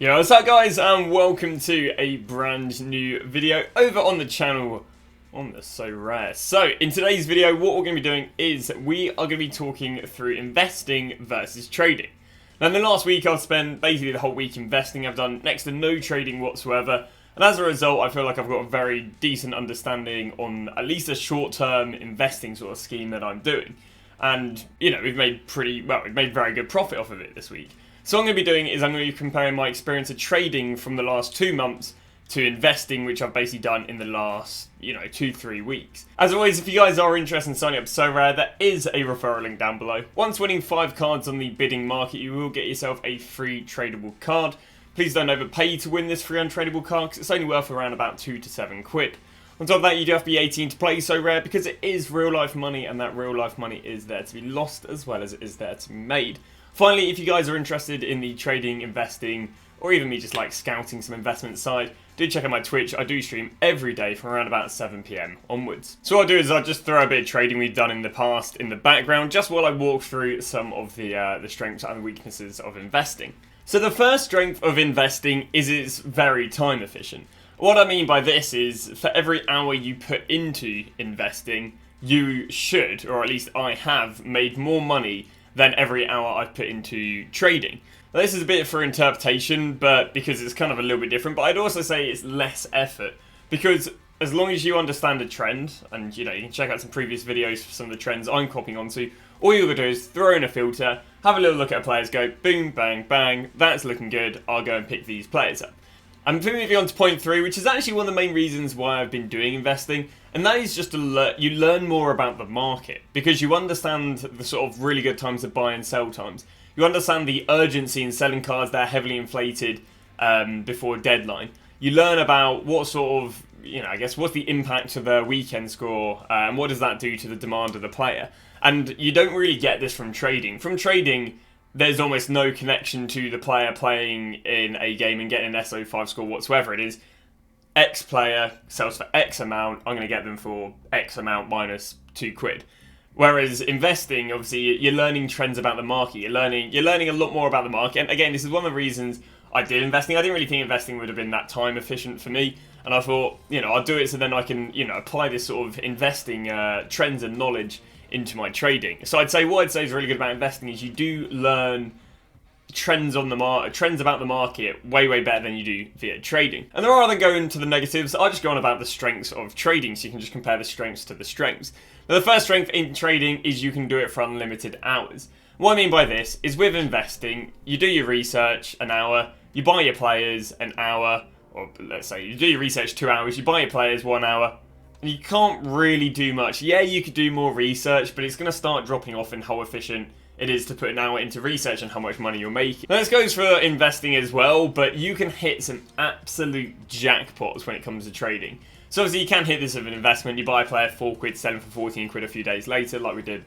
Yo, what's up guys, and welcome to a brand new video over on the channel on the SoRare. So, in today's video, what we're going to be doing is we are going to be talking through investing versus trading. Now, in the last week, I've spent basically the whole week investing. I've done next to no trading whatsoever, and as a result, I feel like I've got a very decent understanding on at least a short-term investing sort of scheme that I'm doing. And, you know, we've made very good profit off of it this week. So what I'm going to be doing is I'm going to be comparing my experience of trading from the last 2 months to investing, which I've basically done in the last, 2-3 weeks. As always, if you guys are interested in signing up to SoRare, there is a referral link down below. Once winning 5 cards on the bidding market, you will get yourself a free tradable card. Please don't overpay to win this free untradeable card, because it's only worth around about 2 to 7 quid. On top of that, you do have to be 18 to play SoRare, because it is real life money, and that real life money is there to be lost as well as it is there to be made. Finally, if you guys are interested in the trading, investing, or even me just like scouting some investment side, do check out my Twitch. I do stream every day from around about 7 PM onwards. So what I'll do is I'll just throw a bit of trading we've done in the past in the background, just while I walk through some of the strengths and weaknesses of investing. So the first strength of investing is it's very time efficient. What I mean by this is for every hour you put into investing, you should, or at least I have, made more money than every hour I've put into trading. Now, this is a bit for interpretation, but because it's kind of a little bit different, but I'd also say it's less effort, because as long as you understand a trend, and you can check out some previous videos for some of the trends I'm copying onto, all you're going to do is throw in a filter, have a little look at players, go boom, bang, bang, that's looking good, I'll go and pick these players up. I'm moving on to point 3, which is actually one of the main reasons why I've been doing investing, and that is just you learn more about the market, because you understand the sort of really good times of buy and sell times. You understand the urgency in selling cards that are heavily inflated before deadline. You learn about what sort of, what's the impact of a weekend score, and what does that do to the demand of the player. And you don't really get this from trading. From trading, there's almost no connection to the player playing in a game and getting an SO5 score whatsoever. It is X player sells for X amount, I'm going to get them for X amount minus 2 quid. Whereas investing, obviously, you're learning trends about the market. You're learning a lot more about the market. And again, this is one of the reasons I did investing. I didn't really think investing would have been that time efficient for me. And I thought, I'll do it so then I can, apply this sort of investing trends and knowledge into my trading. So what I'd say is really good about investing is you do learn trends on the trends about the market way better than you do via trading. And rather than going to the negatives, I'll just go on about the strengths of trading, so you can just compare the strengths to the strengths. Now, the first strength in trading is you can do it for unlimited hours. What I mean by this is with investing, you do your research an hour, you buy your players an hour, or let's say you do your research 2 hours, you buy your players 1 hour, and you can't really do much. Yeah, you could do more research, but it's going to start dropping off in how efficient it is to put an hour into research and how much money you're making. Now, this goes for investing as well, but you can hit some absolute jackpots when it comes to trading. So obviously you can hit this with an investment. You buy a player 4 quid, sell him for 14 quid a few days later, like we did,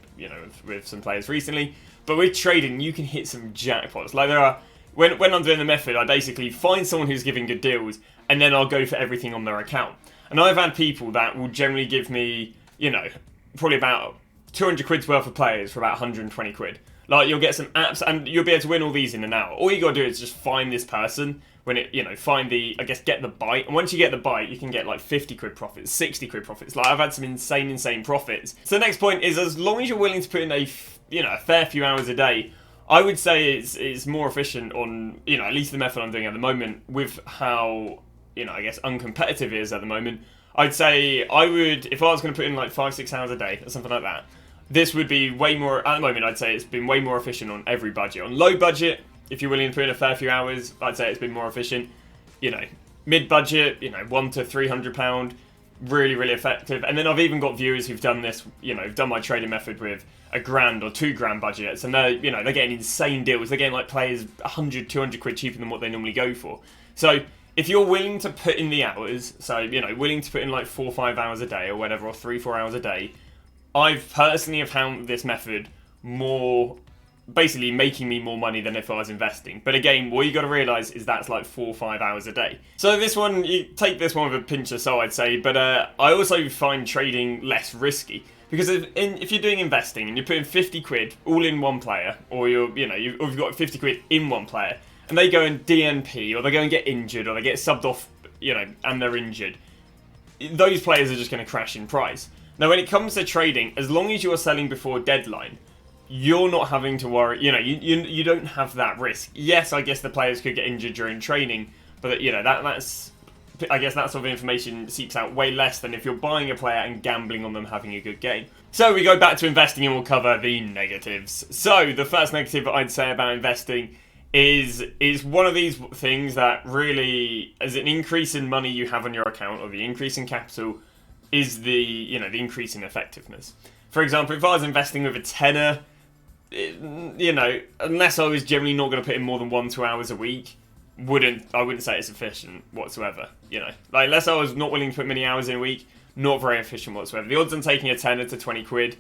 with some players recently. But with trading, you can hit some jackpots. Like when I'm doing the method, I basically find someone who's giving good deals, and then I'll go for everything on their account. And I've had people that will generally give me, probably about 200 quid's worth of players for about 120 quid. Like, you'll get some apps, and you'll be able to win all these in an hour. All you gotta do is just find this person, get the bite. And once you get the bite, you can get like 50 quid profits, 60 quid profits. Like, I've had some insane profits. So the next point is, as long as you're willing to put in a fair few hours a day, I would say it's more efficient on, at least the method I'm doing at the moment, with how, uncompetitive it is at the moment. I'd say if I was going to put in like 5-6 hours a day or something like that, this would be way more, at the moment I'd say it's been way more efficient on every budget. On low budget, if you're willing to put in a fair few hours, I'd say it's been more efficient. Mid budget, £100 to £300, really effective. And then I've even got viewers who've done this, done my trading method with £1,000 or £2,000 budgets, and they're getting insane deals. They're getting like players 100, 200 quid cheaper than what they normally go for. So if you're willing to put in the hours, so, willing to put in like 4 or 5 hours a day or whatever, or 3-4 hours a day, I've personally found this method basically making me more money than if I was investing. But again, what you got to realise is that's like 4 or 5 hours a day. So this one, you take this one with a pinch of salt, I'd say, but I also find trading less risky. Because if you're doing investing and you're putting 50 quid all in one player, or you've got 50 quid in one player, and they go and DNP, or they go and get injured, or they get subbed off, you know, and they're injured, those players are just going to crash in price. Now, when it comes to trading, as long as you are selling before deadline, you're not having to worry. You know, you don't have that risk. Yes, I guess the players could get injured during training, but you know that's I guess that sort of information seeps out way less than if you're buying a player and gambling on them having a good game. So we go back to investing and we'll cover the negatives. So the first negative I'd say about investing is one of these things that really, as an increase in money you have on your account, or the increase in capital, is the increase in effectiveness. For example, if I was investing with a tenner, unless I was generally not going to put in more than 1-2 hours a week, I wouldn't say it's efficient whatsoever. Like, unless I was not willing to put many hours in a week, not very efficient whatsoever. The odds on taking a tenner to 20 quid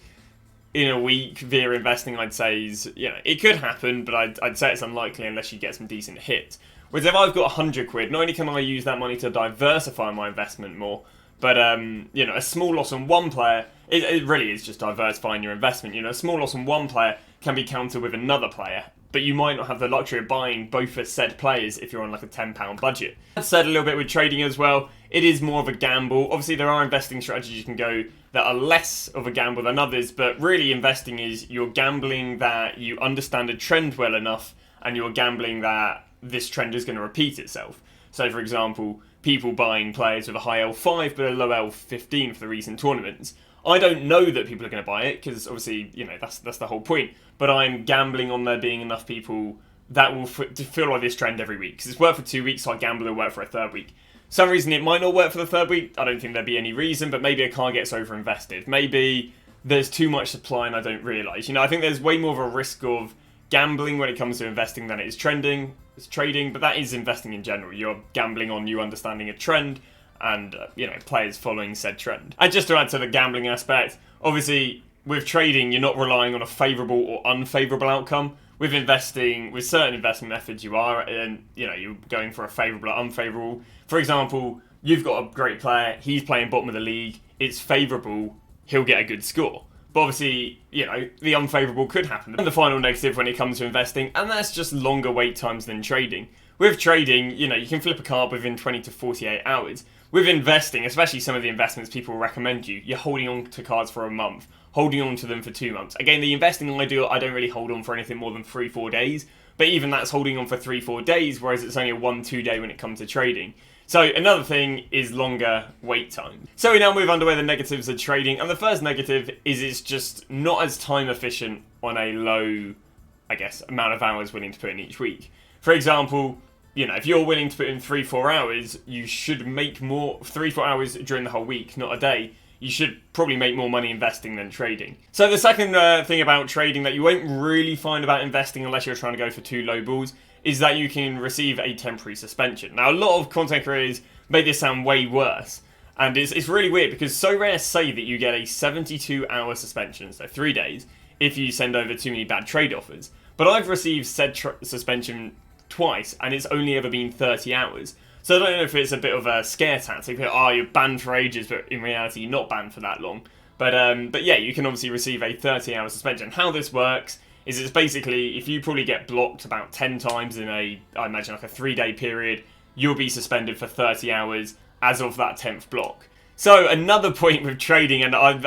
in a week via investing, I'd say is, it could happen, but I'd say it's unlikely unless you get some decent hits. Whereas if I've got 100 quid, not only can I use that money to diversify my investment more, but, a small loss on one player, it really is just diversifying your investment. A small loss on one player can be countered with another player, but you might not have the luxury of buying both of said players if you're on like a £10 budget. That said, a little bit with trading as well, it is more of a gamble. Obviously, there are investing strategies you can go that are less of a gamble than others, but really investing is you're gambling that you understand a trend well enough, and you're gambling that this trend is going to repeat itself. So, for example, people buying players with a high L5 but a low L15 for the recent tournaments. I don't know that people are going to buy it, because obviously, that's the whole point. But I'm gambling on there being enough people that will follow this trend every week. Because it's worked for 2 weeks, so I gamble it'll work for a third week. Some reason it might not work for the third week, I don't think there'd be any reason, but maybe a car gets overinvested. Maybe there's too much supply and I don't realise. I think there's way more of a risk of gambling when it comes to investing than it is trading, but that is investing in general. You're gambling on you understanding a trend, and players following said trend. And just to add to the gambling aspect, obviously with trading you're not relying on a favourable or unfavourable outcome. With investing, with certain investment methods you are, and you're going for a favourable or unfavourable. For example, you've got a great player, he's playing bottom of the league, it's favourable, he'll get a good score. But obviously, the unfavourable could happen. And the final negative when it comes to investing, and that's just longer wait times than trading. With trading, you can flip a card within 20 to 48 hours. With investing, especially some of the investments people recommend you're holding on to cards for a month, holding on to them for 2 months. Again, the investing I don't really hold on for anything more than 3-4 days, but even that's holding on for 3-4 days, whereas it's only a 1-2 day when it comes to trading. So another thing is longer wait time. So we now move on to where the negatives are trading, and the first negative is it's just not as time efficient on a low, amount of hours willing to put in each week. For example, if you're willing to put in 3-4 hours, you should make more 3-4 hours during the whole week, not a day. You should probably make more money investing than trading. So the second thing about trading that you won't really find about investing unless you're trying to go for 2 low balls is that you can receive a temporary suspension. Now, a lot of content creators make this sound way worse, and it's really weird because SoRare say that you get a 72-hour suspension, so 3 days, if you send over too many bad trade offers. But I've received said suspension twice, and it's only ever been 30 hours. So I don't know if it's a bit of a scare tactic, you're banned for ages, but in reality you're not banned for that long. But yeah, you can obviously receive a 30-hour suspension. How this works is it's basically, if you probably get blocked about 10 times in I imagine like a 3-day period, you'll be suspended for 30 hours as of that 10th block. So another point with trading, and I've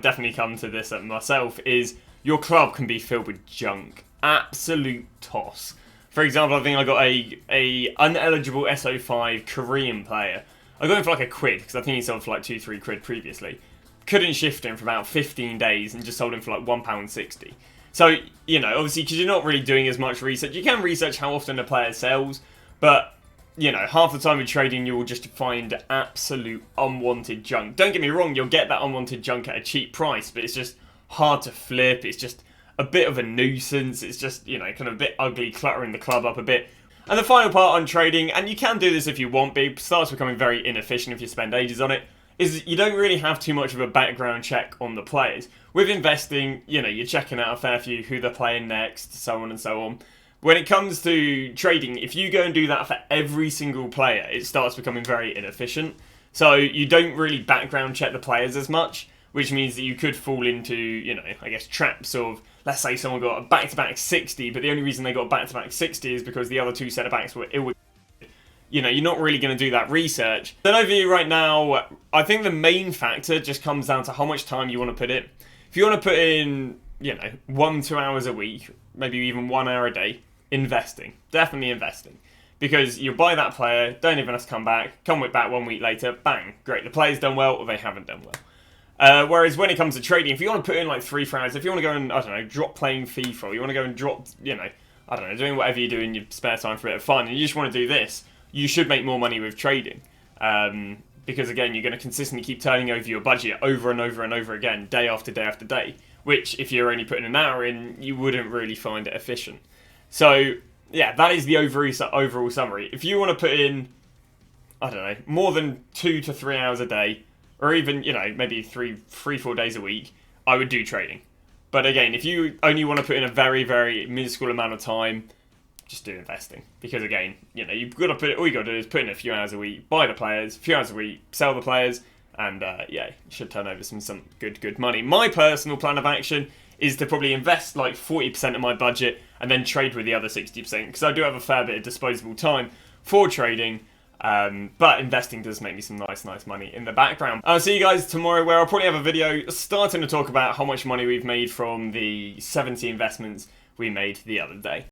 definitely come to this myself, is your club can be filled with junk. Absolute toss. For example, I think I got a uneligible SO5 Korean player. I got him for like £1 because I think he sold for like 2-3 quid previously. Couldn't shift him for about 15 days and just sold him for like £1.60. So, obviously, because you're not really doing as much research, you can research how often a player sells, but, half the time with trading, you will just find absolute unwanted junk. Don't get me wrong, you'll get that unwanted junk at a cheap price, but it's just hard to flip, it's just a bit of a nuisance, it's just, kind of a bit ugly, cluttering the club up a bit. And the final part on trading, and you can do this if you want, but it starts becoming very inefficient if you spend ages on it, is you don't really have too much of a background check on the players. With investing, you're checking out a fair few, who they're playing next, so on and so on. When it comes to trading, if you go and do that for every single player, it starts becoming very inefficient. So you don't really background check the players as much. which means that you could fall into, you know, I guess traps of, let's say someone got a back-to-back 60, but the only reason they got a back-to-back 60 is because the other two centre-backs were ill. You know, you're not really going to do that research. Then over here right now, I think the main factor just comes down to how much time you want to put in. If you want to put in, you know, 1-2 hours a week, maybe even 1 hour a day, investing. Definitely investing. Because you buy that player, don't even have to come back 1 week later, bang, great. The player's done well or they haven't done well. Whereas when it comes to trading, if you want to put in like 3-4 hours, if you want to go and, I don't know, drop playing FIFA, or you want to go and drop, you know, I don't know, doing whatever you do in your spare time for a bit of fun, and you just want to do this, you should make more money with trading. Because again, you're going to consistently keep turning over your budget over and over and over again, day after day after day, which if you're only putting an hour in, you wouldn't really find it efficient. So yeah, that is the overall summary. If you want to put in, I don't know, more than 2 to 3 hours a day, or even, you know, maybe 3-4 days a week, I would do trading. But again, if you only want to put in a very, very minuscule amount of time, just do investing. Because again, you know, you've got to put, all you got to do is put in a few hours a week, buy the players, a few hours a week, sell the players, and yeah, you should turn over some good money. My personal plan of action is to probably invest like 40% of my budget and then trade with the other 60%, because I do have a fair bit of disposable time for trading, but investing does make me some nice money in the background. I'll see you guys tomorrow, where I'll probably have a video starting to talk about how much money we've made from the 70 investments we made the other day.